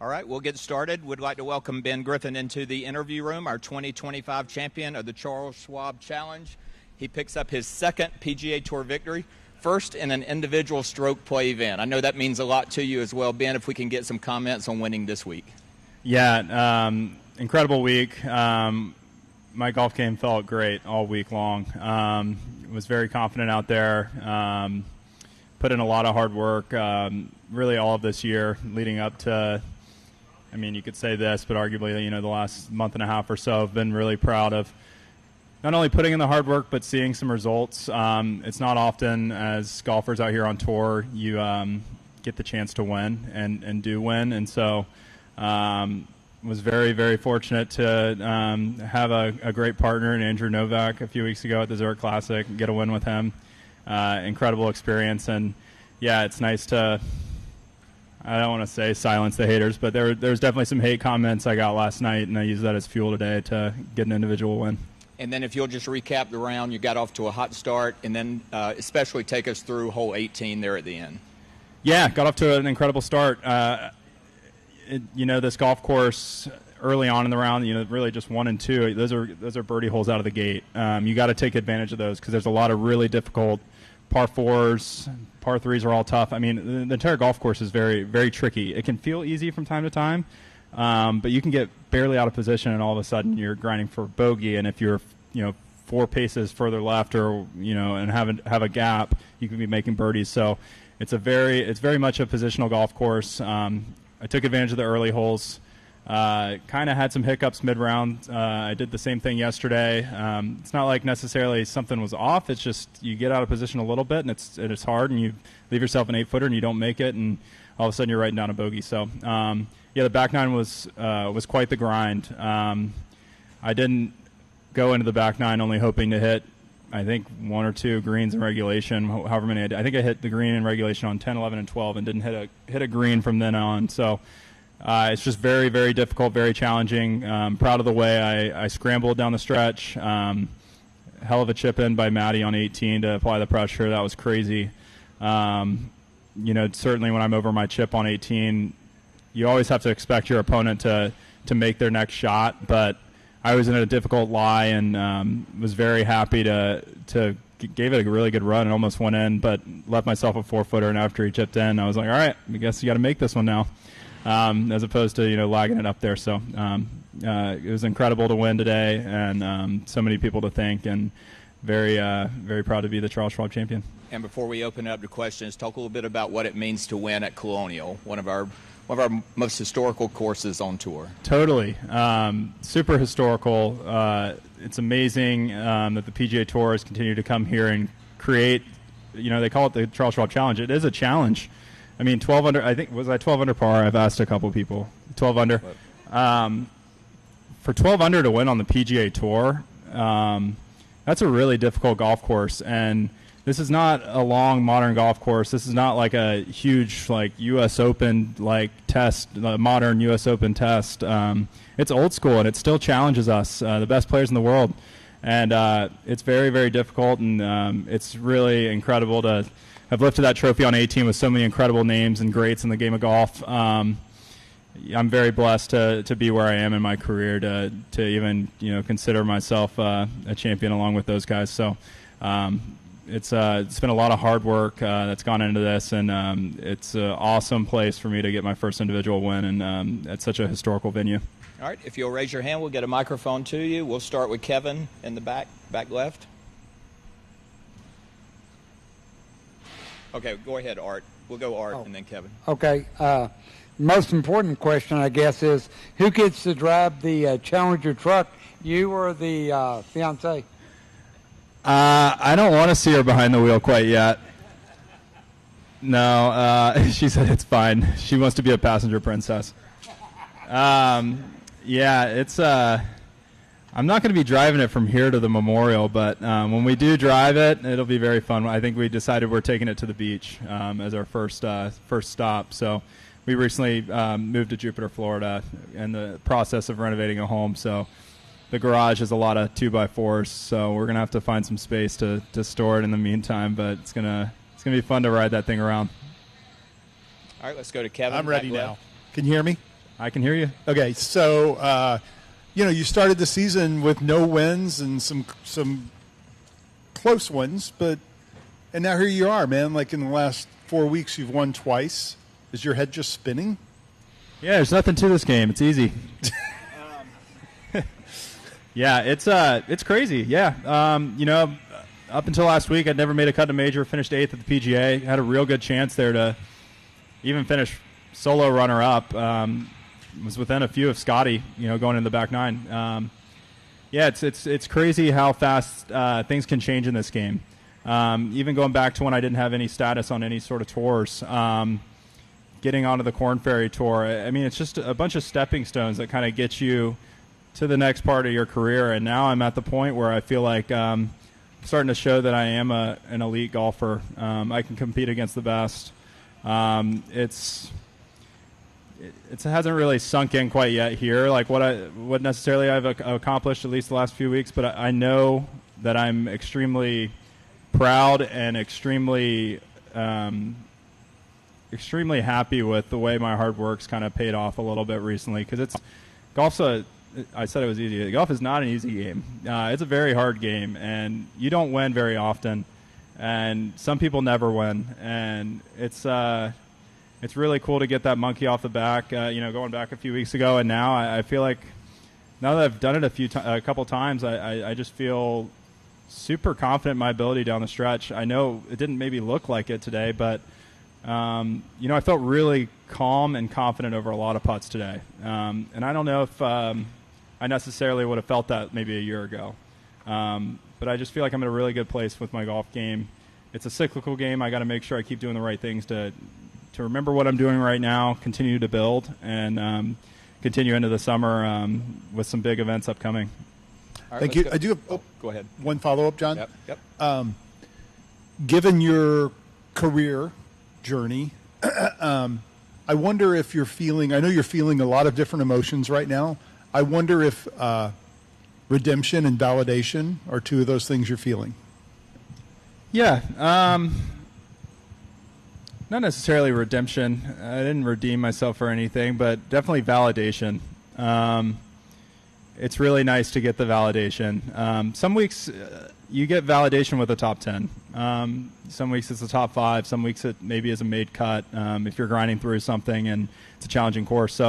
All right, we'll get started. We'd like to welcome Ben Griffin into the interview room, our 2025 champion of the Charles Schwab Challenge. He picks up his second PGA Tour victory, first in an individual stroke play event. I know that means a lot to you as well. Ben, if we can get some comments on winning this week. Yeah, incredible week. My golf game felt great all week long. Was very confident out there. Put in a lot of hard work, really all of this year leading up to, I mean, you could say this, but arguably, the last month and a half or so, I've been really proud of not only putting in the hard work, but seeing some results. It's not often as golfers out here on tour, you get the chance to win and do win. And so was very, very fortunate to have a great partner in Andrew Novak a few weeks ago at the Zurich Classic, get a win with him. Incredible experience. And, yeah, it's nice to, I don't want to say silence the haters, but there's definitely some hate comments I got last night, and I used that as fuel today to get an individual win. And then if you'll just recap the round, you got off to a hot start, and then especially take us through hole 18 there at the end. Yeah, got off to an incredible start. This golf course early on in the round, really just 1 and 2. Those are birdie holes out of the gate. You got to take advantage of those because there's a lot of really difficult par 4s, par 3s are all tough. I mean, the entire golf course is very, very tricky. It can feel easy from time to time, but you can get barely out of position, and all of a sudden you're grinding for bogey. And if you're 4 paces further left, or and have a gap, you can be making birdies. So it's very much a positional golf course. I took advantage of the early holes. Kind of had some hiccups mid-round. I did the same thing yesterday. It's not like necessarily something was off. It's just you get out of position a little bit, and it's hard, and you leave yourself an 8-footer, and you don't make it, and all of a sudden you're writing down a bogey. So, the back nine was quite the grind. I didn't go into the back nine only hoping to hit, I think, 1 or 2 greens in regulation, however many I did. I think I hit the green in regulation on 10, 11, and 12 and didn't hit a green from then on. So it's just very, very difficult, very challenging. Proud of the way I scrambled down the stretch. Hell of a chip in by Matty on 18 to apply the pressure. That was crazy. Certainly when I'm over my chip on 18, you always have to expect your opponent to make their next shot, but I was in a difficult lie and was very happy to gave it a really good run and almost went in, but left myself a 4-footer, and after he chipped in, I was like, all right, I guess you got to make this one now, as opposed to lagging it up there. So it was incredible to win today, and so many people to thank, and very very proud to be the Charles Schwab champion. And before we open up to questions, talk a little bit about what it means to win at Colonial, one of our most historical courses on tour. Totally. Super historical. It's amazing that the PGA Tour has continued to come here and create, they call it the Charles Schwab Challenge. It is a challenge. I mean, 12 under, I think, was I 12 under par? I've asked a couple people. 12 under. For 12 under to win on the PGA Tour, that's a really difficult golf course. And this is not a long modern golf course. This is not like a huge U.S. Open test, modern U.S. Open test. It's old school, and it still challenges us, the best players in the world. And it's very, very difficult, and it's really incredible to have lifted that trophy on 18 with so many incredible names and greats in the game of golf. I'm very blessed to be where I am in my career, to even consider myself a champion along with those guys. So. It's been a lot of hard work that's gone into this, and it's an awesome place for me to get my first individual win, and it's such a historical venue. All right, if you'll raise your hand, we'll get a microphone to you. We'll start with Kevin in the back left. Okay, go ahead, Art. We'll go Art and then Kevin. Okay. Most important question, I guess, is who gets to drive the Challenger truck, you or the fiancée? I don't want to see her behind the wheel quite yet. No, she said it's fine. She wants to be a passenger princess. It's I'm not going to be driving it from here to the memorial, but when we do drive it, it'll be very fun. I think we decided we're taking it to the beach as our first stop. So we recently moved to Jupiter, Florida, in the process of renovating a home. So the garage has a lot of 2x4s, so we're gonna have to find some space to store it in the meantime. But it's gonna be fun to ride that thing around. All right, let's go to Kevin. I'm ready now. Can you hear me? I can hear you. Okay, so you started the season with no wins and some close ones, and now here you are, man. Like in the last 4 weeks, you've won twice. Is your head just spinning? Yeah, there's nothing to this game. It's easy. Yeah, it's crazy. Yeah, up until last week, I'd never made a cut to major. Finished 8th at the PGA. Had a real good chance there to even finish solo runner-up. Was within a few of Scotty, going in the back nine. Yeah, it's crazy how fast things can change in this game. Even going back to when I didn't have any status on any sort of tours, getting onto the Korn Ferry Tour. I mean, it's just a bunch of stepping stones that kind of get you to the next part of your career. And now I'm at the point where I feel like starting to show that I am an elite golfer. I can compete against the best. It hasn't really sunk in quite yet here, like what necessarily I've accomplished at least the last few weeks, but I know that I'm extremely proud and extremely happy with the way my hard work's kind of paid off a little bit recently, because I said it was easy. Golf is not an easy game. It's a very hard game, and you don't win very often, and some people never win, and it's really cool to get that monkey off the back, going back a few weeks ago, and now I feel like now that I've done it a couple times, I just feel super confident in my ability down the stretch. I know it didn't maybe look like it today, but I felt really calm and confident over a lot of putts today, and I don't know if I necessarily would have felt that maybe a year ago, but I just feel like I'm in a really good place with my golf game. It's a cyclical game. I got to make sure I keep doing the right things to remember what I'm doing right now, continue to build, and continue into the summer with some big events upcoming. Right, thank you. Go. I do have go ahead. One follow-up, John. Yep. Given your career journey, I wonder if you're feeling – I know you're feeling a lot of different emotions right now. I wonder if redemption and validation are two of those things you're feeling. Yeah. Not necessarily redemption. I didn't redeem myself or anything, but definitely validation. It's really nice to get the validation. Some weeks you get validation with a top 10. Some weeks it's a top 5. Some weeks it maybe is a made cut if you're grinding through something and it's a challenging course.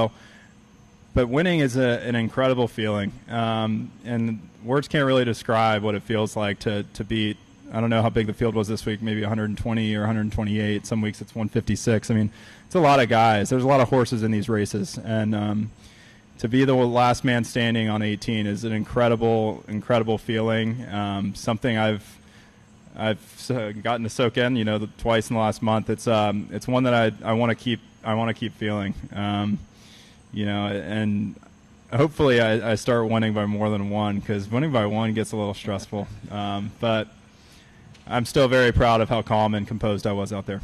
But winning is an incredible feeling, and words can't really describe what it feels like to beat. I don't know how big the field was this week, maybe 120 or 128. Some weeks it's 156. I mean, it's a lot of guys. There's a lot of horses in these races. And to be the last man standing on 18 is an incredible, incredible feeling. Something I've gotten to soak in, twice in the last month. It's one that I want to keep feeling. And hopefully I start winning by more than one, because winning by one gets a little stressful. But I'm still very proud of how calm and composed I was out there.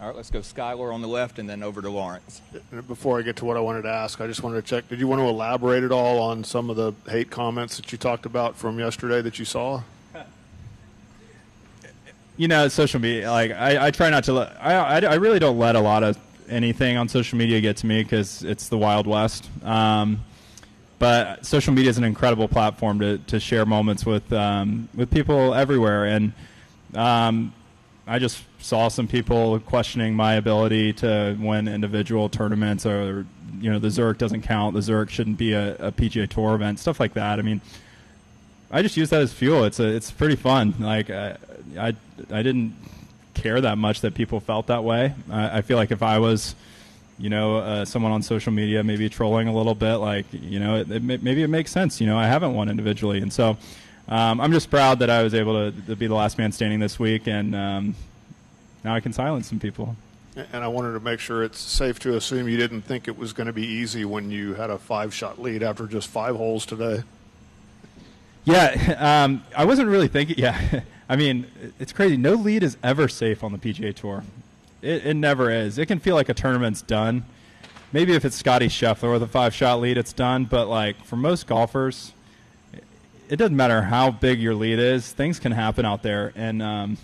All right, let's go Skylar on the left and then over to Lawrence. Before I get to what I wanted to ask, I just wanted to check, did you want to elaborate at all on some of the hate comments that you talked about from yesterday that you saw? Social media, like I try not to I really don't let a lot of anything on social media get to me, because it's the Wild West. But social media is an incredible platform to share moments with people everywhere. And I just saw some people questioning my ability to win individual tournaments, or the Zurich doesn't count. The Zurich shouldn't be a PGA Tour event, stuff like that. I mean, I just use that as fuel. It's pretty fun. Like I didn't care that much that people felt that way. I feel like if I was someone on social media maybe trolling a little bit, like maybe it makes sense. I haven't won individually, and so I'm just proud that I was able to be the last man standing this week, and now I can silence some people. And I wanted to make sure it's safe to assume you didn't think it was going to be easy when you had a 5-shot lead after just 5 holes today. Yeah, I wasn't really thinking. Yeah, I mean, it's crazy. No lead is ever safe on the PGA Tour. It never is. It can feel like a tournament's done. Maybe if it's Scotty Scheffler with a 5-shot lead, it's done. But like for most golfers, it doesn't matter how big your lead is. Things can happen out there, and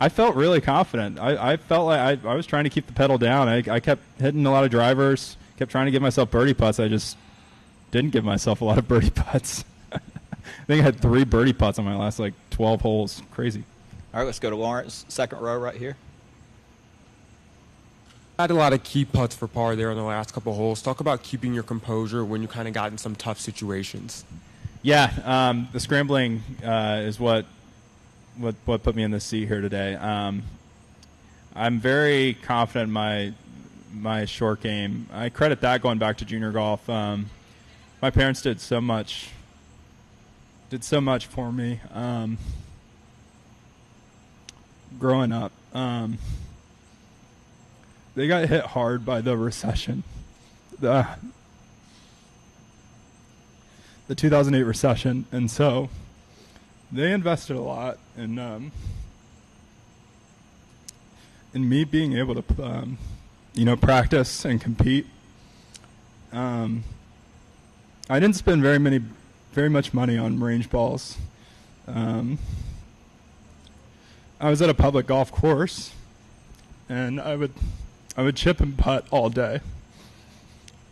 I felt really confident. I felt like I was trying to keep the pedal down. I kept hitting a lot of drivers, kept trying to give myself birdie putts. I just didn't give myself a lot of birdie putts. I think I had 3 birdie putts on my last 12 holes. Crazy. All right, let's go to Lawrence, second row right here. Had a lot of key putts for par there on the last couple holes. Talk about keeping your composure when you kind of got in some tough situations. Yeah, the scrambling is what put me in the seat here today. I'm very confident in my short game. I credit that going back to junior golf. My parents did so much for me growing up. They got hit hard by the recession. The 2008 recession, and so they invested a lot in me being able to practice and compete. I didn't spend very much money on range balls. I was at a public golf course, and I would chip and putt all day.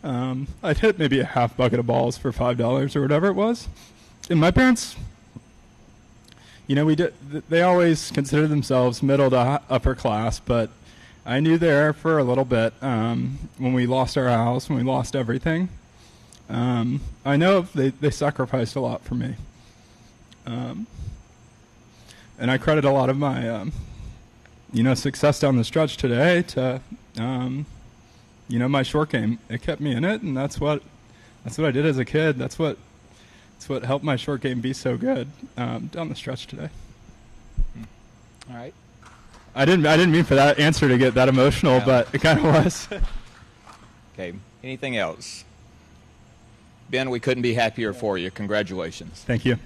I'd hit maybe a half bucket of balls for $5 or whatever it was. And my parents, they always considered themselves middle to upper class, but I knew there for a little bit when we lost our house, when we lost everything. I know they sacrificed a lot for me. And I credit a lot of my, success down the stretch today to, my short game. It kept me in it, and that's what I did as a kid. That's what helped my short game be so good down the stretch today. All right. I didn't mean for that answer to get that emotional, but it kind of was. Okay. Anything else? Ben, we couldn't be happier for you. Congratulations. Thank you.